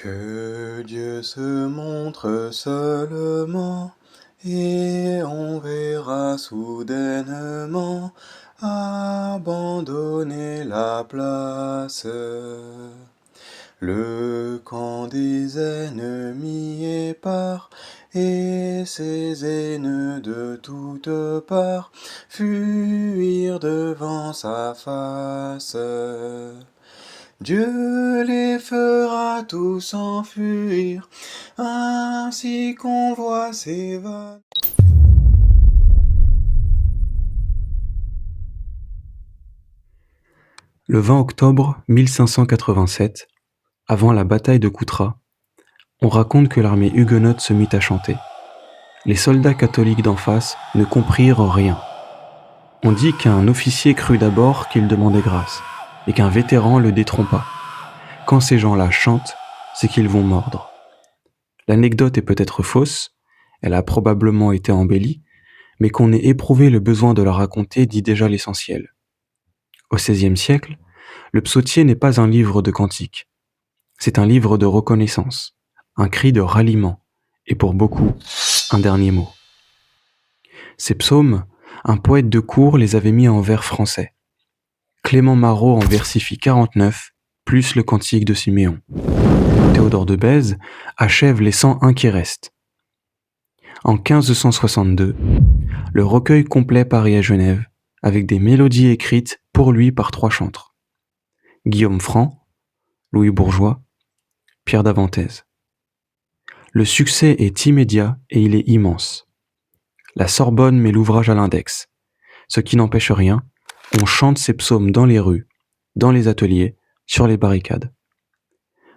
Que Dieu se montre seulement, et on verra soudainement abandonner la place. Le camp des ennemis est part, et ses haines de toutes parts fuir devant sa face. Dieu les fera tous s'enfuir, ainsi qu'on voit s'évader. Le 20 octobre 1587, avant la bataille de Coutras, on raconte que l'armée huguenote se mit à chanter. Les soldats catholiques d'en face ne comprirent rien. On dit qu'un officier crut d'abord qu'il demandait grâce, et qu'un vétéran le détrompa. Quand ces gens-là chantent, c'est qu'ils vont mordre. L'anecdote est peut-être fausse, elle a probablement été embellie, mais qu'on ait éprouvé le besoin de la raconter dit déjà l'essentiel. Au XVIe siècle, le psautier n'est pas un livre de cantiques. C'est un livre de reconnaissance, un cri de ralliement, et pour beaucoup, un dernier mot. Ces psaumes, un poète de cour les avait mis en vers français. Clément Marot en versifie 49, plus le cantique de Siméon. Théodore de Bèze achève les 101 qui restent. En 1562, le recueil complet paraît à Genève, avec des mélodies écrites pour lui par 3 chantres. Guillaume Franc, Louis Bourgeois, Pierre d'Avantez. Le succès est immédiat et il est immense. La Sorbonne met l'ouvrage à l'index, ce qui n'empêche rien, on chante ces psaumes dans les rues, dans les ateliers, sur les barricades.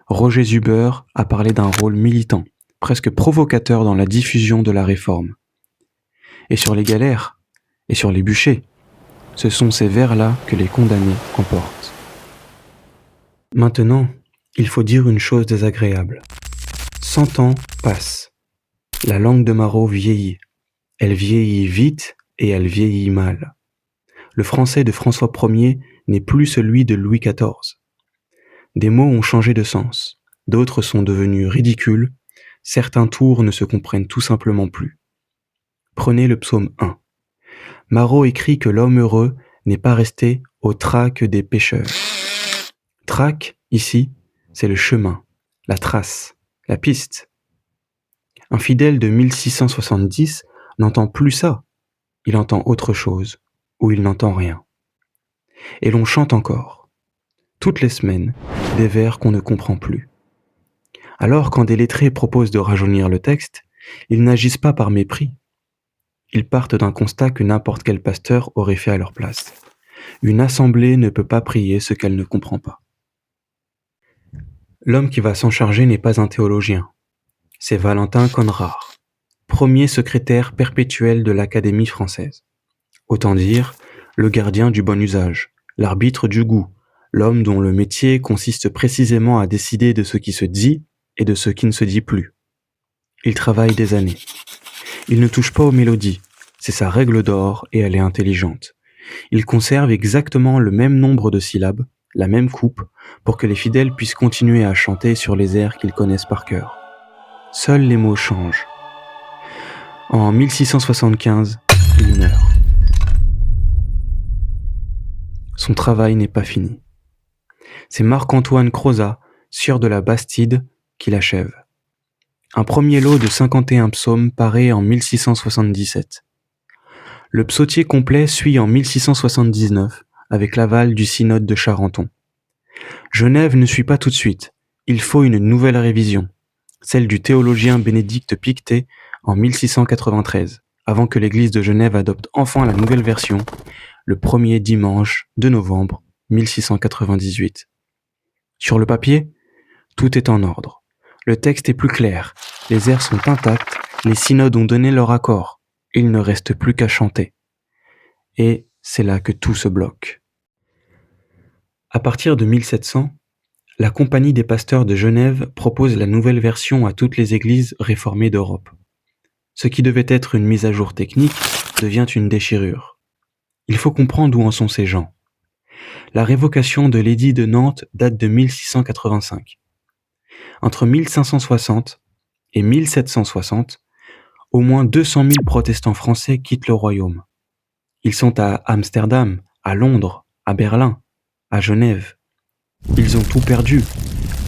Roger Zuber a parlé d'un rôle militant, presque provocateur dans la diffusion de la réforme. Et sur les galères, et sur les bûchers, ce sont ces vers-là que les condamnés emportent. Maintenant, il faut dire une chose désagréable. 100 ans passent. La langue de Marot vieillit. Elle vieillit vite et elle vieillit mal. Le français de François Ier n'est plus celui de Louis XIV. Des mots ont changé de sens, d'autres sont devenus ridicules, certains tours ne se comprennent tout simplement plus. Prenez le psaume 1. Marot écrit que l'homme heureux n'est pas resté au trac des pécheurs. Trac, ici, c'est le chemin, la trace, la piste. Un fidèle de 1670 n'entend plus ça, il entend autre chose, ou il n'entend rien. Et l'on chante encore, toutes les semaines, des vers qu'on ne comprend plus. Alors quand des lettrés proposent de rajeunir le texte, ils n'agissent pas par mépris. Ils partent d'un constat que n'importe quel pasteur aurait fait à leur place. Une assemblée ne peut pas prier ce qu'elle ne comprend pas. L'homme qui va s'en charger n'est pas un théologien. C'est Valentin Conrart, premier secrétaire perpétuel de l'Académie française. Autant dire, le gardien du bon usage, l'arbitre du goût, l'homme dont le métier consiste précisément à décider de ce qui se dit et de ce qui ne se dit plus. Il travaille des années. Il ne touche pas aux mélodies, c'est sa règle d'or et elle est intelligente. Il conserve exactement le même nombre de syllabes, la même coupe, pour que les fidèles puissent continuer à chanter sur les airs qu'ils connaissent par cœur. Seuls les mots changent. En 1675, il meurt. Son travail n'est pas fini. C'est Marc-Antoine Crozat, sieur de la Bastide, qui l'achève. Un premier lot de 51 psaumes paraît en 1677. Le psautier complet suit en 1679, avec l'aval du synode de Charenton. Genève ne suit pas tout de suite, il faut une nouvelle révision, celle du théologien Bénédicte Pictet en 1693, avant que l'église de Genève adopte enfin la nouvelle version, le premier dimanche de novembre 1698. Sur le papier, tout est en ordre. Le texte est plus clair, les airs sont intacts, les synodes ont donné leur accord. Il ne reste plus qu'à chanter. Et c'est là que tout se bloque. À partir de 1700, la Compagnie des pasteurs de Genève propose la nouvelle version à toutes les églises réformées d'Europe. Ce qui devait être une mise à jour technique devient une déchirure. Il faut comprendre où en sont ces gens. La révocation de l'édit de Nantes date de 1685. Entre 1560 et 1760, au moins 200 000 protestants français quittent le royaume. Ils sont à Amsterdam, à Londres, à Berlin, à Genève. Ils ont tout perdu,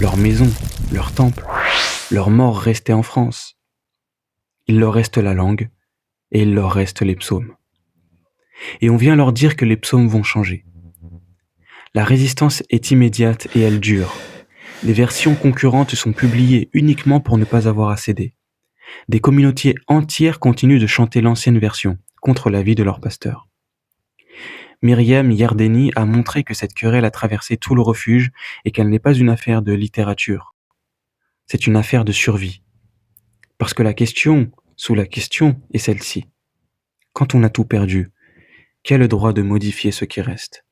leur maison, leur temple, leurs morts restés en France. Il leur reste la langue et il leur reste les psaumes. Et on vient leur dire que les psaumes vont changer. La résistance est immédiate et elle dure. Les versions concurrentes sont publiées uniquement pour ne pas avoir à céder. Des communautés entières continuent de chanter l'ancienne version, contre l'avis de leur pasteur. Myriam Yardeni a montré que cette querelle a traversé tout le refuge et qu'elle n'est pas une affaire de littérature. C'est une affaire de survie. Parce que la question, sous la question, est celle-ci. Quand on a tout perdu, qui a le droit de modifier ce qui reste ?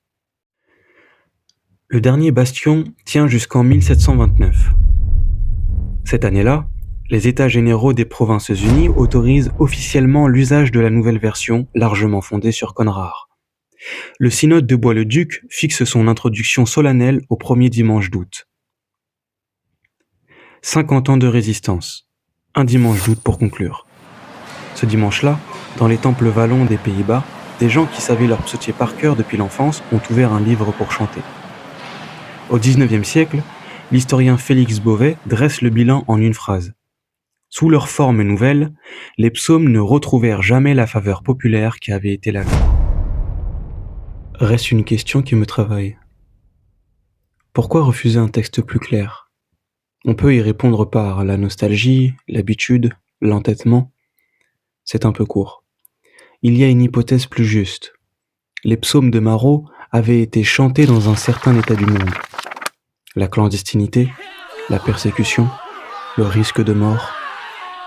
Le dernier bastion tient jusqu'en 1729. Cette année-là, les États généraux des Provinces-Unies autorisent officiellement l'usage de la nouvelle version, largement fondée sur Conrart. Le synode de Bois-le-Duc fixe son introduction solennelle au premier dimanche d'août. 50 ans de résistance. Un dimanche d'août pour conclure. Ce dimanche-là, dans les temples wallons des Pays-Bas, des gens qui savaient leur psautier par cœur depuis l'enfance ont ouvert un livre pour chanter. Au XIXe siècle, l'historien Félix Beauvais dresse le bilan en une phrase. Sous leur forme nouvelle, les psaumes ne retrouvèrent jamais la faveur populaire qui avait été la leur. Reste une question qui me travaille. Pourquoi refuser un texte plus clair ? On peut y répondre par la nostalgie, l'habitude, l'entêtement. C'est un peu court. Il y a une hypothèse plus juste. Les psaumes de Marot avaient été chantés dans un certain état du monde. La clandestinité, la persécution, le risque de mort.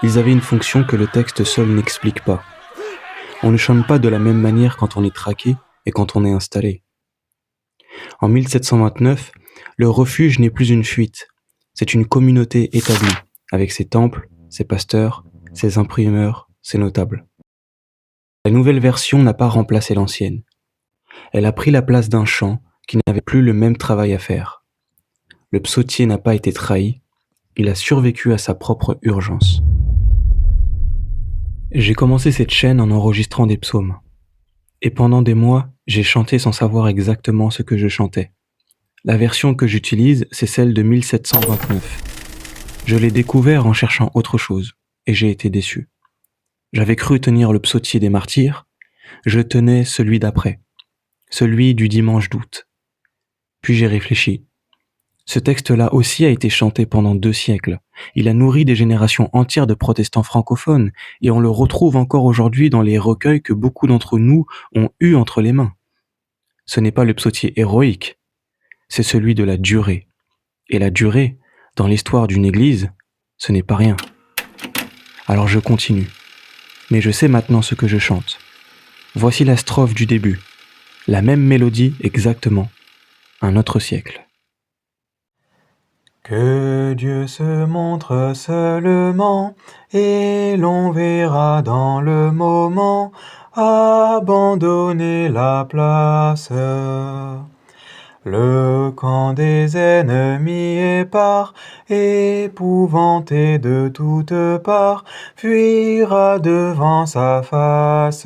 Ils avaient une fonction que le texte seul n'explique pas. On ne chante pas de la même manière quand on est traqué et quand on est installé. En 1729, le refuge n'est plus une fuite. C'est une communauté établie, avec ses temples, ses pasteurs, ses imprimeurs, ses notables. La nouvelle version n'a pas remplacé l'ancienne. Elle a pris la place d'un chant qui n'avait plus le même travail à faire. Le psautier n'a pas été trahi, il a survécu à sa propre urgence. J'ai commencé cette chaîne en enregistrant des psaumes. Et pendant des mois, j'ai chanté sans savoir exactement ce que je chantais. La version que j'utilise, c'est celle de 1729. Je l'ai découvert en cherchant autre chose, et j'ai été déçu. J'avais cru tenir le psautier des martyrs, je tenais celui d'après, celui du dimanche d'août. Puis j'ai réfléchi. Ce texte-là aussi a été chanté pendant 2 siècles. Il a nourri des générations entières de protestants francophones, et on le retrouve encore aujourd'hui dans les recueils que beaucoup d'entre nous ont eus entre les mains. Ce n'est pas le psautier héroïque, c'est celui de la durée. Et la durée, dans l'histoire d'une église, ce n'est pas rien. Alors je continue. Mais je sais maintenant ce que je chante. Voici la strophe du début. La même mélodie exactement. Un autre siècle. Que Dieu se montre seulement, et l'on verra dans le moment abandonner la place. Le camp des ennemis épars, épouvanté de toutes parts, fuira devant sa face.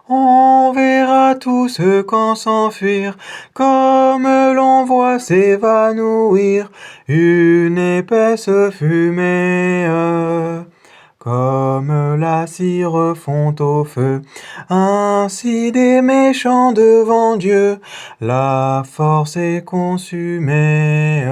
On verra tout ce camp s'enfuir, comme l'on voit s'évanouir une épaisse fumée. Comme la cire fond au feu, ainsi des méchants devant Dieu, la force est consumée.